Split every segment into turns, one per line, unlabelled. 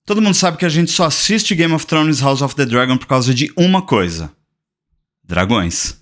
Todo mundo sabe que a gente só assiste Game of Thrones House of the Dragon por causa de uma coisa: dragões.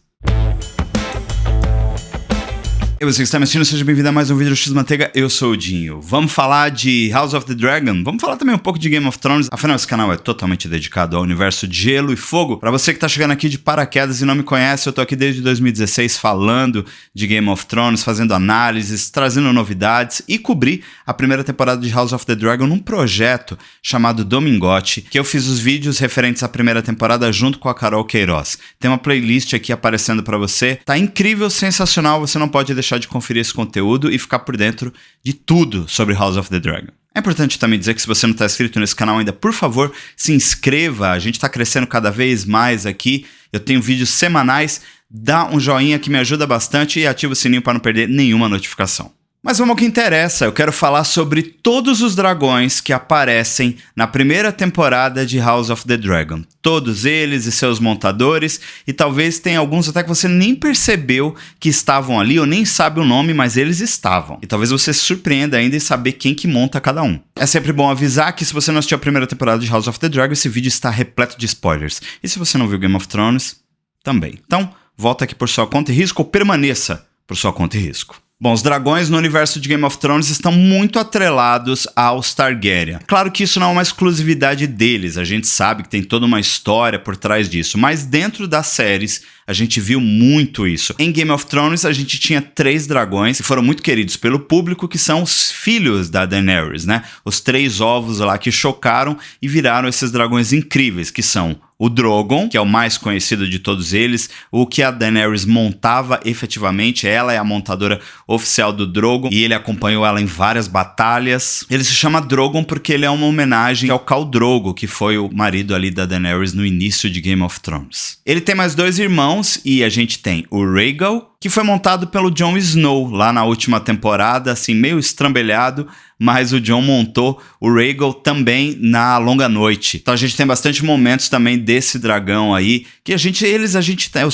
E você que está me assistindo, seja bem-vindo a mais um vídeo do X-Manteiga, eu sou o Dinho. Vamos falar de House of the Dragon, vamos falar também um pouco de Game of Thrones, afinal esse canal é totalmente dedicado ao universo de gelo e fogo. Para você que está chegando aqui de paraquedas e não me conhece, eu tô aqui desde 2016 falando de Game of Thrones, fazendo análises, trazendo novidades e cobri a primeira temporada de House of the Dragon num projeto chamado Domingote, que eu fiz os vídeos referentes à primeira temporada junto com a Carol Queiroz. Tem uma playlist aqui aparecendo para você, tá incrível, sensacional, você não pode deixar de conferir esse conteúdo e ficar por dentro de tudo sobre House of the Dragon. É importante também dizer que se você não está inscrito nesse canal ainda, por favor, se inscreva. A gente está crescendo cada vez mais aqui. Eu tenho vídeos semanais. Dá um joinha que me ajuda bastante e ativa o sininho para não perder nenhuma notificação. Mas vamos ao que interessa, eu quero falar sobre todos os dragões que aparecem na primeira temporada de House of the Dragon. Todos eles e seus montadores, e talvez tenha alguns até que você nem percebeu que estavam ali, ou nem sabe o nome, mas eles estavam. E talvez você se surpreenda ainda em saber quem que monta cada um. É sempre bom avisar que se você não assistiu a primeira temporada de House of the Dragon, esse vídeo está repleto de spoilers. E se você não viu Game of Thrones, também. Então, volta aqui por sua conta e risco, ou permaneça por sua conta e risco. Bom, os dragões no universo de Game of Thrones estão muito atrelados aos Targaryen. Claro que isso não é uma exclusividade deles, a gente sabe que tem toda uma história por trás disso, mas dentro das séries a gente viu muito isso. Em Game of Thrones a gente tinha 3 dragões que foram muito queridos pelo público, que são os filhos da Daenerys, né? Os 3 ovos lá que chocaram e viraram esses dragões incríveis, que são o Drogon, que é o mais conhecido de todos eles, o que a Daenerys montava efetivamente, ela é a montadora oficial do Drogon, e ele acompanhou ela em várias batalhas. Ele se chama Drogon porque ele é uma homenagem ao Khal Drogo, que foi o marido ali da Daenerys no início de Game of Thrones. Ele tem mais 2 irmãos, e a gente tem o Rhaegal, que foi montado pelo Jon Snow lá na última temporada, assim, meio estrambelhado, mas o Jon montou o Rhaegal também na Longa Noite. Então a gente tem bastante momentos também desse dragão aí, que os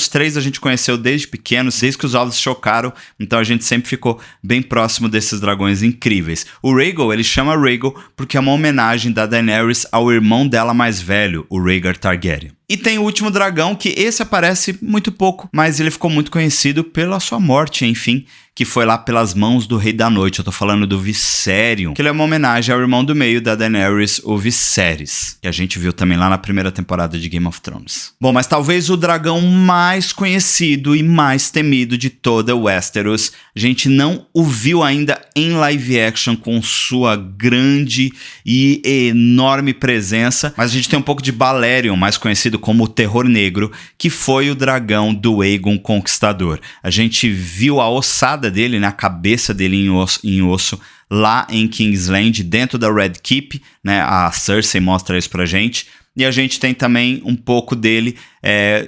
3 a gente conheceu desde pequenos, desde que os ovos chocaram, então a gente sempre ficou bem próximo desses dragões incríveis. O Rhaegal, ele chama Rhaegal porque é uma homenagem da Daenerys ao irmão dela mais velho, o Rhaegar Targaryen. E tem o último dragão, que esse aparece muito pouco, mas ele ficou muito conhecido pela sua morte, enfim, que foi lá pelas mãos do Rei da Noite. Eu tô falando do Viserion, que ele é uma homenagem ao irmão do meio da Daenerys, o Viserys, que a gente viu também lá na primeira temporada de Game of Thrones. Bom, mas talvez o dragão mais conhecido e mais temido de toda Westeros, a gente não o viu ainda em live action com sua grande e enorme presença, mas a gente tem um pouco de Balerion, mais conhecido como o Terror Negro, que foi o dragão do Aegon Conquistador. A gente viu a ossada dele, né, a cabeça dele em osso lá em Kingsland, dentro da Red Keep, né, a Cersei mostra isso pra gente. E a gente tem também um pouco dele,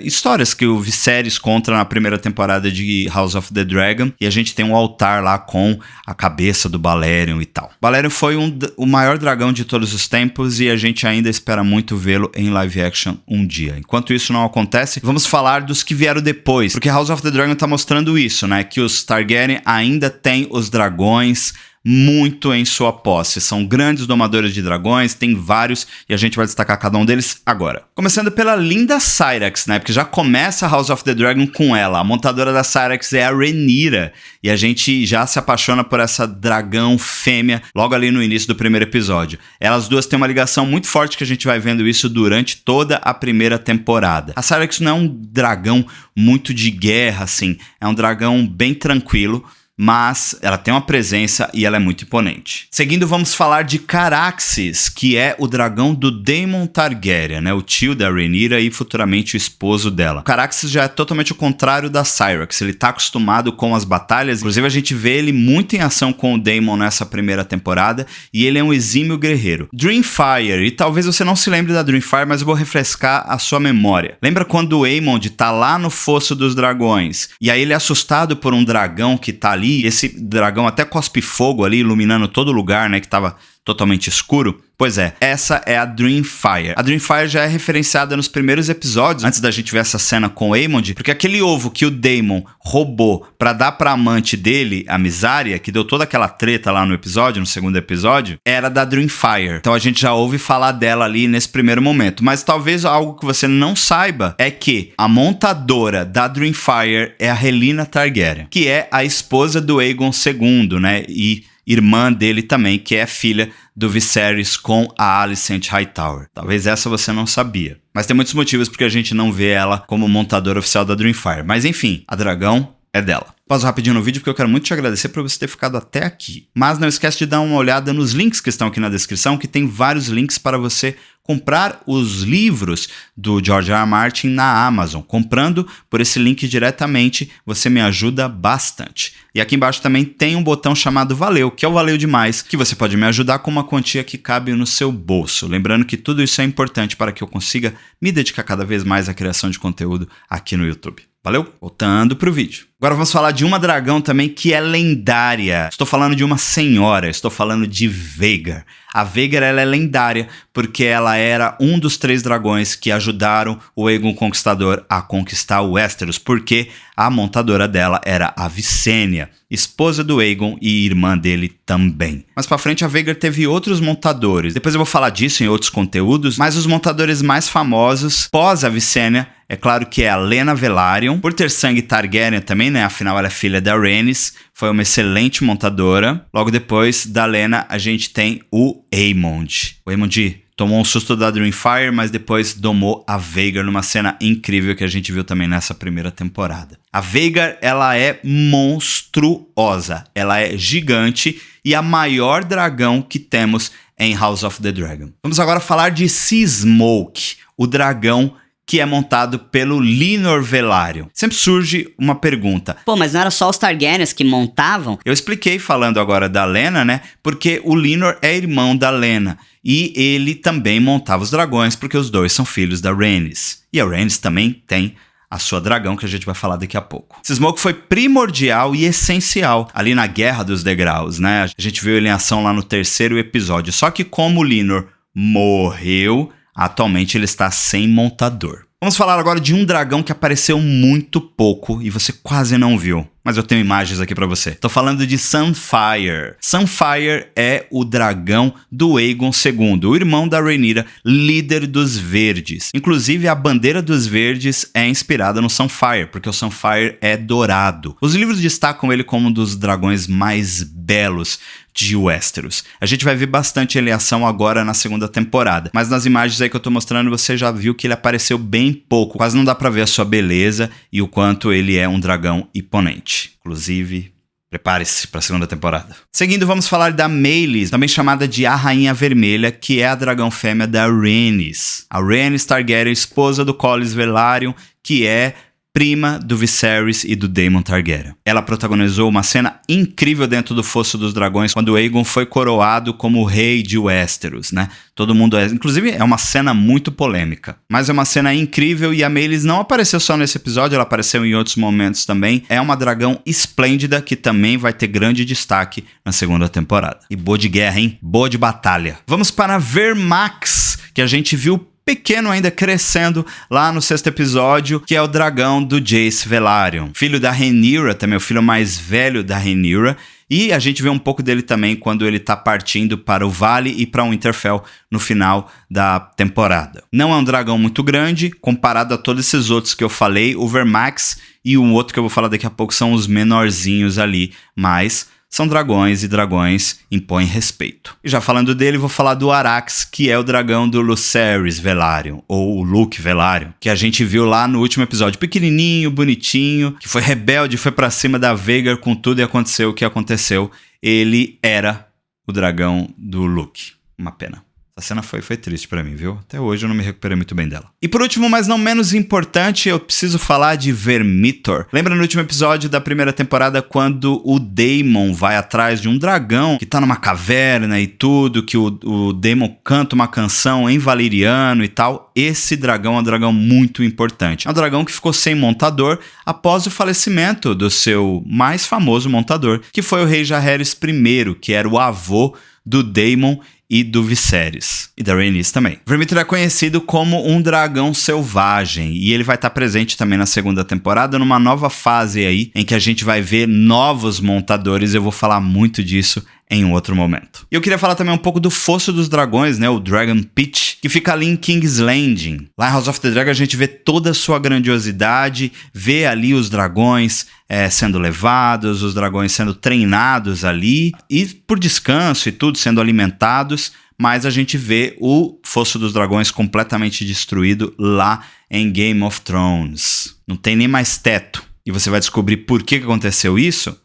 histórias que o Viserys conta na primeira temporada de House of the Dragon. E a gente tem um altar lá com a cabeça do Balerion e tal. Balerion foi o maior dragão de todos os tempos e a gente ainda espera muito vê-lo em live action um dia. Enquanto isso não acontece, vamos falar dos que vieram depois. Porque House of the Dragon tá mostrando isso, né? Que os Targaryen ainda têm os dragões muito em sua posse. São grandes domadores de dragões, tem vários, e a gente vai destacar cada um deles agora. Começando pela linda Syrax, né? Porque já começa House of the Dragon com ela. A montadora da Syrax é a Rhaenyra, e a gente já se apaixona por essa dragão fêmea logo ali no início do primeiro episódio. Elas duas têm uma ligação muito forte, que a gente vai vendo isso durante toda a primeira temporada. A Syrax não é um dragão muito de guerra, assim. É um dragão bem tranquilo, mas ela tem uma presença e ela é muito imponente. Seguindo, vamos falar de Caraxes, que é o dragão do Daemon Targaryen, né? O tio da Rhaenyra e futuramente o esposo dela. Caraxes já é totalmente o contrário da Syrax, ele tá acostumado com as batalhas, inclusive a gente vê ele muito em ação com o Daemon nessa primeira temporada, e ele é um exímio guerreiro. Dreamfire, e talvez você não se lembre da Dreamfire, mas eu vou refrescar a sua memória. Lembra quando o Aemond tá lá no Fosso dos Dragões, e aí ele é assustado por um dragão que tá ali, esse dragão até cospe fogo ali, iluminando todo lugar, né, que tava totalmente escuro? Pois é, essa é a Dreamfire. A Dreamfire já é referenciada nos primeiros episódios, antes da gente ver essa cena com o Aemond, porque aquele ovo que o Daemon roubou pra dar pra amante dele, a Mysaria, que deu toda aquela treta lá no episódio, no segundo episódio, era da Dreamfire. Então a gente já ouve falar dela ali nesse primeiro momento. Mas talvez algo que você não saiba é que a montadora da Dreamfire é a Rhaelyna Targaryen, que é a esposa do Aegon II, né? E irmã dele também, que é filha do Viserys com a Alicent Hightower. Talvez essa você não sabia. Mas tem muitos motivos porque a gente não vê ela como montadora oficial da Dreamfire. Mas enfim, a dragão é dela. Pausa rapidinho no vídeo porque eu quero muito te agradecer por você ter ficado até aqui. Mas não esquece de dar uma olhada nos links que estão aqui na descrição, que tem vários links para você comprar os livros do George R. R. Martin na Amazon. Comprando por esse link diretamente, você me ajuda bastante. E aqui embaixo também tem um botão chamado Valeu, que é o Valeu Demais, que você pode me ajudar com uma quantia que cabe no seu bolso. Lembrando que tudo isso é importante para que eu consiga me dedicar cada vez mais à criação de conteúdo aqui no YouTube. Valeu? Voltando pro vídeo. Agora vamos falar de uma dragão também que é lendária. Estou falando de uma senhora, estou falando de Vhagar. A Vhagar ela é lendária porque ela era um dos 3 dragões que ajudaram o Aegon Conquistador a conquistar o Westeros, porque a montadora dela era a Visenya, esposa do Aegon e irmã dele também. Mas pra frente a Vhagar teve outros montadores. Depois eu vou falar disso em outros conteúdos, mas os montadores mais famosos pós a Visenya, é claro que é a Lena Velaryon, por ter sangue Targaryen também, né? Afinal, ela é filha da Rhaenys, foi uma excelente montadora. Logo depois da Lena, a gente tem o Aemond. O Aemond tomou um susto da Dreamfire, mas depois domou a Vhagar numa cena incrível que a gente viu também nessa primeira temporada. A Vhagar, ela é monstruosa, ela é gigante e a maior dragão que temos em House of the Dragon. Vamos agora falar de Sea Smoke, o dragão que é montado pelo Lyonor Velaryon. Sempre surge uma pergunta.
Pô, mas não era só os Targaryens que montavam?
Eu expliquei falando agora da Lena, né? Porque o Lyonor é irmão da Lena. E ele também montava os dragões, porque os dois são filhos da Rhaenys. E a Rhaenys também tem a sua dragão, que a gente vai falar daqui a pouco. Sea Smoke foi primordial e essencial ali na Guerra dos Degraus, né? A gente viu ele em ação lá no 3º episódio. Só que como o Lyonor morreu, atualmente ele está sem montador. Vamos falar agora de um dragão que apareceu muito pouco e você quase não viu. Mas eu tenho imagens aqui pra você. Tô falando de Sunfyre. Sunfyre é o dragão do Aegon II, o irmão da Rhaenyra, líder dos Verdes. Inclusive, a bandeira dos Verdes é inspirada no Sunfyre, porque o Sunfyre é dourado. Os livros destacam ele como um dos dragões mais belos de Westeros. A gente vai ver bastante ele em ação agora na 2ª temporada, mas nas imagens aí que eu tô mostrando você já viu que ele apareceu bem pouco. Quase não dá pra ver a sua beleza e o quanto ele é um dragão imponente. Inclusive, prepare-se para a 2ª temporada. Seguindo, vamos falar da Meleys, também chamada de a Rainha Vermelha, que é a dragão fêmea da Rhaenys. A Rhaenys Targaryen, esposa do Corlys Velaryon, que é prima do Viserys e do Daemon Targaryen. Ela protagonizou uma cena incrível dentro do Fosso dos Dragões, quando Aegon foi coroado como rei de Westeros, né? Todo mundo inclusive é uma cena muito polêmica, mas é uma cena incrível e a Meleys não apareceu só nesse episódio, ela apareceu em outros momentos também. É uma dragão esplêndida que também vai ter grande destaque na 2ª temporada. E boa de guerra, hein? Boa de batalha. Vamos para Vermax, que a gente viu pequeno ainda crescendo lá no 6º episódio, que é o dragão do Jace Velaryon, filho da Rhaenyra, também o filho mais velho da Rhaenyra, e a gente vê um pouco dele também quando ele tá partindo para o Vale e para o Winterfell no final da temporada. Não é um dragão muito grande, comparado a todos esses outros que eu falei, o Vermax e um outro que eu vou falar daqui a pouco são os menorzinhos ali, mas são dragões e dragões impõem respeito. E já falando dele, vou falar do Arax, que é o dragão do Lucerys Velaryon, ou o Luke Velaryon, que a gente viu lá no último episódio, pequenininho, bonitinho, que foi rebelde, foi pra cima da Vhagar com tudo e aconteceu o que aconteceu. Ele era o dragão do Luke. Uma pena. Essa cena foi triste pra mim, viu? Até hoje eu não me recuperei muito bem dela. E por último, mas não menos importante, eu preciso falar de Vermithor. Lembra no último episódio da 1ª temporada quando o Daemon vai atrás de um dragão que tá numa caverna e tudo, que o Daemon canta uma canção em valeriano e tal? Esse dragão é um dragão muito importante. É um dragão que ficou sem montador após o falecimento do seu mais famoso montador, que foi o rei Jaehaerys I, que era o avô do Daemon e do Viserys. E da Rhaenys também. Vermithor é conhecido como um dragão selvagem. E ele vai estar presente também na segunda temporada, numa nova fase aí, em que a gente vai ver novos montadores. Eu vou falar muito disso em um outro momento. E eu queria falar também um pouco do Fosso dos Dragões, né? O Dragon Pit, que fica ali em King's Landing. Lá em House of the Dragon a gente vê toda a sua grandiosidade, vê ali os dragões sendo levados, os dragões sendo treinados ali, e por descanso e tudo, sendo alimentados, mas a gente vê o Fosso dos Dragões completamente destruído lá em Game of Thrones. Não tem nem mais teto. E você vai descobrir por que aconteceu isso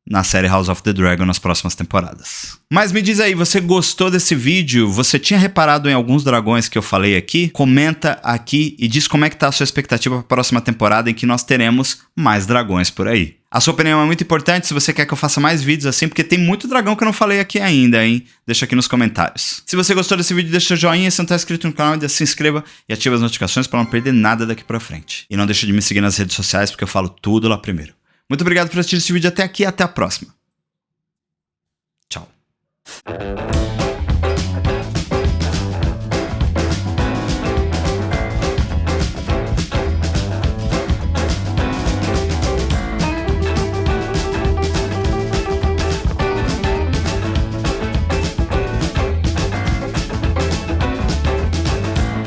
na série House of the Dragon nas próximas temporadas. Mas me diz aí, você gostou desse vídeo? Você tinha reparado em alguns dragões que eu falei aqui? Comenta aqui e diz como é que tá a sua expectativa para a próxima temporada em que nós teremos mais dragões por aí. A sua opinião é muito importante se você quer que eu faça mais vídeos assim, porque tem muito dragão que eu não falei aqui ainda, hein? Deixa aqui nos comentários. Se você gostou desse vídeo, deixa seu joinha, se não tá inscrito no canal, ainda se inscreva e ative as notificações para não perder nada daqui pra frente. E não deixa de me seguir nas redes sociais, porque eu falo tudo lá primeiro. Muito obrigado por assistir esse vídeo até aqui e até a próxima. Tchau.